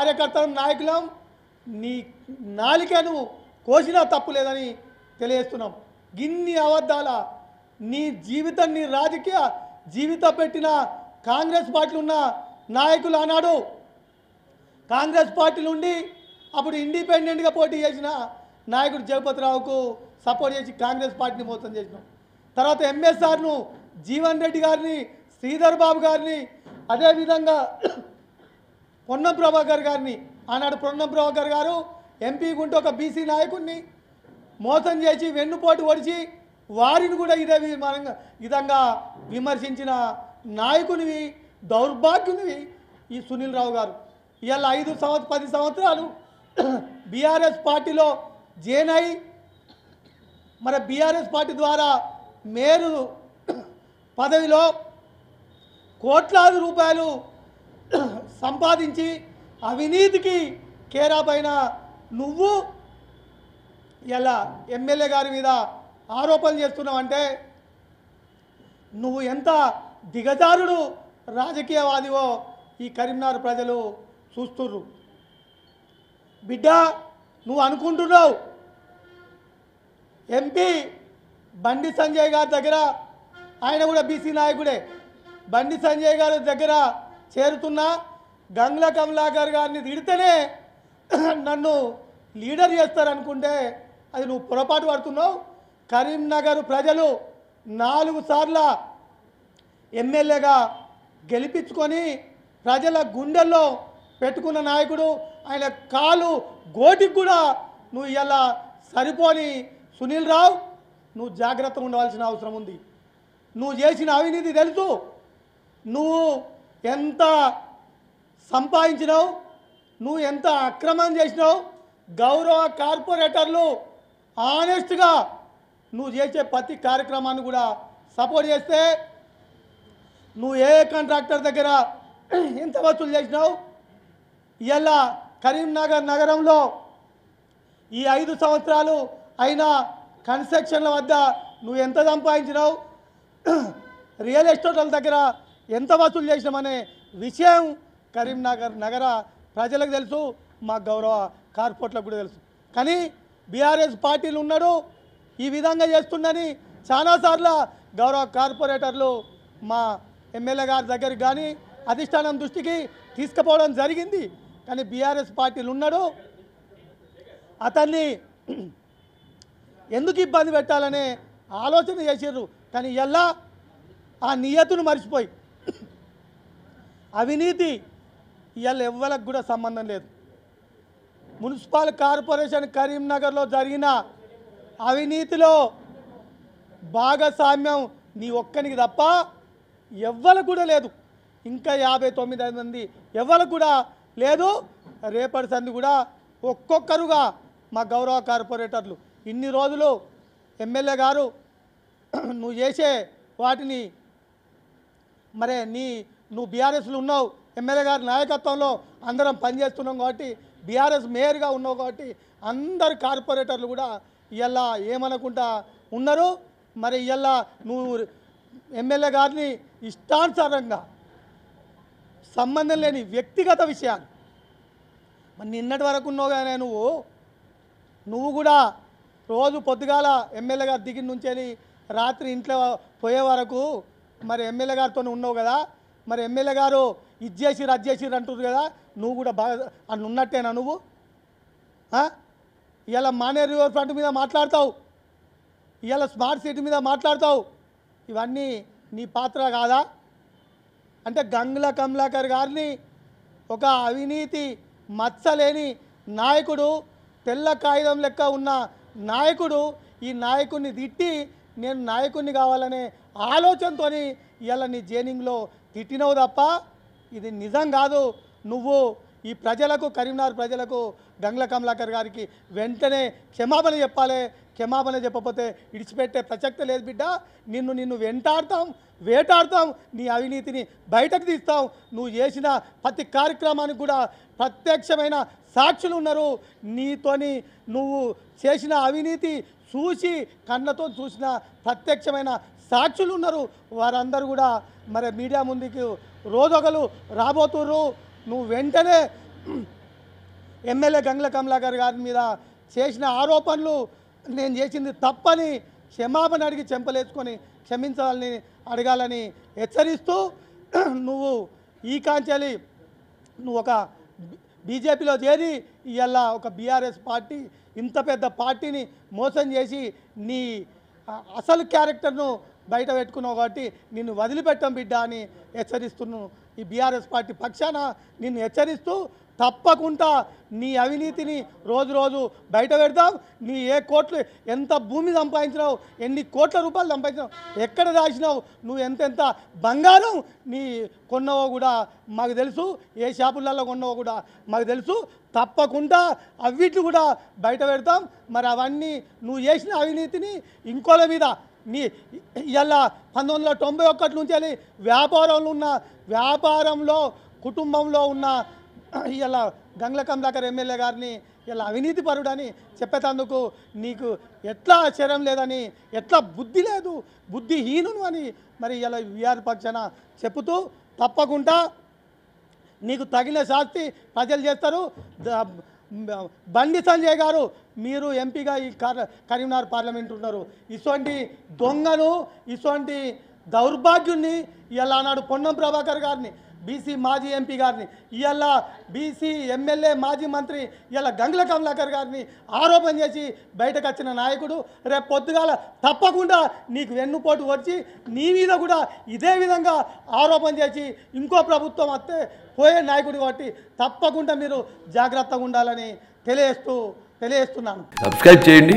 కార్యకర్తలం నాయకులం నీ నాలికను కోసినా తప్పు లేదని తెలియజేస్తున్నాం. గిన్ని అబద్ధాల నీ జీవితం నీ రాజకీయ జీవితం పెట్టిన కాంగ్రెస్ పార్టీలో ఉన్న నాయకులు ఆనాడు కాంగ్రెస్ పార్టీ నుండి అప్పుడు ఇండిపెండెంట్గా పోటీ చేసిన నాయకుడు జగపతిరావుకు సపోర్ట్ చేసి కాంగ్రెస్ పార్టీని మోసం చేసినాం. తర్వాత ఎంఎస్ఆర్ను జీవన్ రెడ్డి గారిని శ్రీధర్ బాబు గారిని అదేవిధంగా పొన్నం ప్రభాకర్ గారిని ఆనాడు పొన్నం ప్రభాకర్ గారు ఎంపీ గుంటూ ఒక బీసీ నాయకుడిని మోసం చేసి వెన్నుపోటు ఒడిచి వారిని కూడా ఇదే విధంగా విమర్శించిన నాయకునివి దౌర్భాగ్యునివి ఈ సునీల్ రావు గారు. ఇవాళ 10 సంవత్సరాలు బీఆర్ఎస్ పార్టీలో జాయిన్ అయి మరి బీఆర్ఎస్ పార్టీ ద్వారా మేరు పదవిలో కోట్లాది రూపాయలు సంపాదించి అవినీతికి కేరాపైన నువ్వు ఇలా ఎమ్మెల్యే గారి మీద ఆరోపణలు చేస్తున్నావంటే నువ్వు ఎంత దిగజారుడు రాజకీయవాదివో ఈ కరీంనగర్ ప్రజలు చూస్తుర్రు. బిడ్డ నువ్వు అనుకుంటున్నావు ఎంపీ బండి సంజయ్ గారి దగ్గర, ఆయన కూడా బీసీ నాయకుడే, బండి సంజయ్ గారి దగ్గర చేరుతున్నా గంగ్ల కమలాకర్ గారిని తిడితేనే నన్ను లీడర్ చేస్తారనుకుంటే అది నువ్వు పొరపాటు పడుతున్నావు. కరీంనగర్ ప్రజలు 4 సార్ల ఎమ్మెల్యేగా గెలిపించుకొని ప్రజల గుండెల్లో పెట్టుకున్న నాయకుడు. ఆయన కాలు గోటికి కూడా నువ్వు ఇలా సరిపోని సునీల్ రావు, నువ్వు జాగ్రత్తగా ఉండవలసిన అవసరం ఉంది. నువ్వు చేసిన అవినీతి తెలుసు, నువ్వు ఎంత సంపాదించినావు, నువ్వు ఎంత అక్రమం చేసినావు. గౌరవ కార్పొరేటర్లు ఆనెస్ట్గా నువ్వు చేసే ప్రతి కార్యక్రమాన్ని కూడా సపోర్ట్ చేస్తే నువ్వు ఏ కాంట్రాక్టర్ దగ్గర ఎంత వసూలు చేసినావు. ఇవాళ కరీంనగర్ నగరంలో ఈ 5 సంవత్సరాలు అయిన కన్స్ట్రక్షన్ల వద్ద నువ్వు ఎంత సంపాదించినావు, రియల్ ఎస్టేట్ల దగ్గర ఎంత వసూలు చేసినామనే విషయం కరీంనగర్ నగర ప్రజలకు తెలుసు, మా గౌరవ కార్పొరేట్లకు కూడా తెలుసు. కానీ బీఆర్ఎస్ పార్టీలు ఉన్నాడు ఈ విధంగా చేస్తుందని చాలాసార్లు గౌరవ కార్పొరేటర్లు మా ఎమ్మెల్యే గారి దగ్గరికి కానీ అధిష్టానం దృష్టికి తీసుకుపోవడం జరిగింది. కానీ బీఆర్ఎస్ పార్టీలు ఉన్నాడు అతన్ని ఎందుకు ఇబ్బంది పెట్టాలనే ఆలోచన చేసారు. కానీ ఎలా ఆ నియతును మర్చిపోయి అవినీతి ఇవాళ ఎవ్వరికి కూడా సంబంధం లేదు. మున్సిపల్ కార్పొరేషన్ కరీంనగర్లో జరిగిన అవినీతిలో భాగస్వామ్యం నీ ఒక్కనికి తప్ప ఎవ్వరికి కూడా లేదు. ఇంకా 59 మంది ఎవ్వరికి కూడా లేదు. రేపటి సంది కూడా ఒక్కొక్కరుగా మా గౌరవ కార్పొరేటర్లు ఇన్ని రోజులు ఎమ్మెల్యే గారు నువ్వు చేసే వాటిని మరే నువ్వు బీఆర్ఎస్లో ఉన్నావు, ఎమ్మెల్యే గారి నాయకత్వంలో అందరం పనిచేస్తున్నాం కాబట్టి బీఆర్ఎస్ మేయర్గా ఉన్నావు కాబట్టి అందరు కార్పొరేటర్లు కూడా ఇవాళ ఏమనుకుంటా ఉన్నారు. మరి ఇవాళ నువ్వు ఎమ్మెల్యే గారిని ఇష్టానుసారంగా సంబంధం లేని వ్యక్తిగత విషయాలు మరి నిన్నటి వరకు ఉన్నావు కానీ నువ్వు కూడా రోజు పొద్దుగాల ఎమ్మెల్యే గారు దిగిన నుంచి రాత్రి ఇంట్లో పోయే వరకు మరి ఎమ్మెల్యే గారితో ఉన్నావు కదా. మరి ఎమ్మెల్యే గారు ఇది చేసిరు అది చేసిరు అంటున్నారు కదా, నువ్వు కూడా బాగా అని ఉన్నట్టేనా నువ్వు? ఇవాళ మానేరు రివర్ ఫ్రంట్ మీద మాట్లాడతావు, ఇవాళ స్మార్ట్ సిటీ మీద మాట్లాడతావు, ఇవన్నీ నీ పాత్ర కాదా? అంటే గంగుల కమలాకర్ గారిని ఒక అవినీతి మచ్చలేని నాయకుడు, తెల్ల కాగితం లెక్క ఉన్న నాయకుడు, ఈ నాయకుడిని తిట్టి నేను నాయకుడిని కావాలనే ఆలోచనతో ఇవాళ నీ జైనింగ్లో తిట్టినవు తప్ప ఇది నిజం కాదు. నువ్వు ఈ ప్రజలకు కరీంనగర్ ప్రజలకు గంగుల కమలాకర్ గారికి వెంటనే క్షమాపణ చెప్పాలి. క్షమాపణ చెప్పకపోతే ఇడిచిపెట్టే ప్రసక్తే లేదు బిడ్డ. నిన్ను వెంటాడతాం, వేటాడతాం, నీ అవినీతిని బయటకు తీస్తాం. నువ్వు చేసిన ప్రతి కార్యక్రమానికి కూడా ప్రత్యక్షమైన సాక్షులు ఉన్నారు. నీతోని నువ్వు చేసిన అవినీతి చూసి కళ్ళతో చూసిన ప్రత్యక్షమైన సాక్షులు ఉన్నారు. వారందరూ కూడా మరి మీడియా ముందుకు రోజొకరు రాబోతున్నారు. నువ్వు వెంటనే ఎమ్మెల్యే గంగుల కమలాకర్ గారి మీద చేసిన ఆరోపణలు నేను చేసింది తప్పని క్షమాపణ అడిగి చెంపలేసుకొని క్షమించాలని అడగాలని హెచ్చరిస్తూ నువ్వు ఈ కాంచెలి నువ్వు ఒక బీజేపీలో చేరి ఇవాళ ఒక బీఆర్ఎస్ పార్టీ ఇంత పెద్ద పార్టీని మోసం చేసి నీ అసలు క్యారెక్టర్ను బయట పెట్టుకున్నావు కాబట్టి నిన్ను వదిలిపెట్టం బిడ్డ అని హెచ్చరిస్తున్నాను. ఈ బీఆర్ఎస్ పార్టీ పక్షాన నిన్ను హెచ్చరిస్తూ తప్పకుండా నీ అవినీతిని రోజు రోజు బయట పెడతాం. నీ ఏ కోట్లు ఎంత భూమి సంపాదించినావు, ఎన్ని కోట్ల రూపాయలు సంపాదించినావు, ఎక్కడ దాచినావు, నువ్వు ఎంతెంత బంగారం నీ కొన్నావో కూడా మాకు తెలుసు, ఏ షాపులలో కొన్నావో కూడా మాకు తెలుసు. తప్పకుండా అవిట్లు కూడా బయట పెడతాం. మరి అవన్నీ నువ్వు చేసిన అవినీతిని ఇంకోల మీద నీ ఇలా 1991 నుంచి వ్యాపారంలో కుటుంబంలో ఉన్న ఇలా గంగుల కమలాకర్ ఎమ్మెల్యే గారిని ఇలా అవినీతి పరుడని చెప్పేటందుకు నీకు ఎట్లా ఆశ్చర్యం లేదని, ఎట్లా బుద్ధి లేదు, బుద్ధిహీనును అని మరి ఇలా వీఆర్ పక్షాన చెబుతూ తప్పకుండా నీకు తగిన శాస్తి ప్రజలు చేస్తారు. బండి సంజయ్ గారు మీరు ఎంపీగా ఈ కరీంనగర్ పార్లమెంట్ ఉన్నారు. ఇటువంటి దొంగను, ఇటువంటి దౌర్భాగ్యుని ఇలా నాడు పొన్నం ప్రభాకర్ గారిని, బీసీ మాజీ ఎంపీ గారిని, ఇవాళ బీసీ ఎమ్మెల్యే మాజీ మంత్రి ఇలా గంగుల కమలాకర్ గారిని ఆరోపణ చేసి బయటకు వచ్చిన నాయకుడు రేపు పొద్దుగాల తప్పకుండా నీకు వెన్నుపోటు వచ్చి నీ మీద కూడా ఇదే విధంగా ఆరోపణ చేసి ఇంకో ప్రభుత్వం వస్తే పోయే నాయకుడు కాబట్టి తప్పకుండా మీరు జాగ్రత్తగా ఉండాలని తెలియజేస్తున్నాను. సబ్స్క్రైబ్ చేయండి.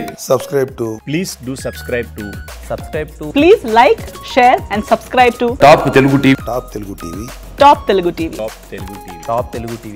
Please do subscribe to. Please like, share and subscribe to top Telugu TV. Top Telugu TV. Top Telugu TV.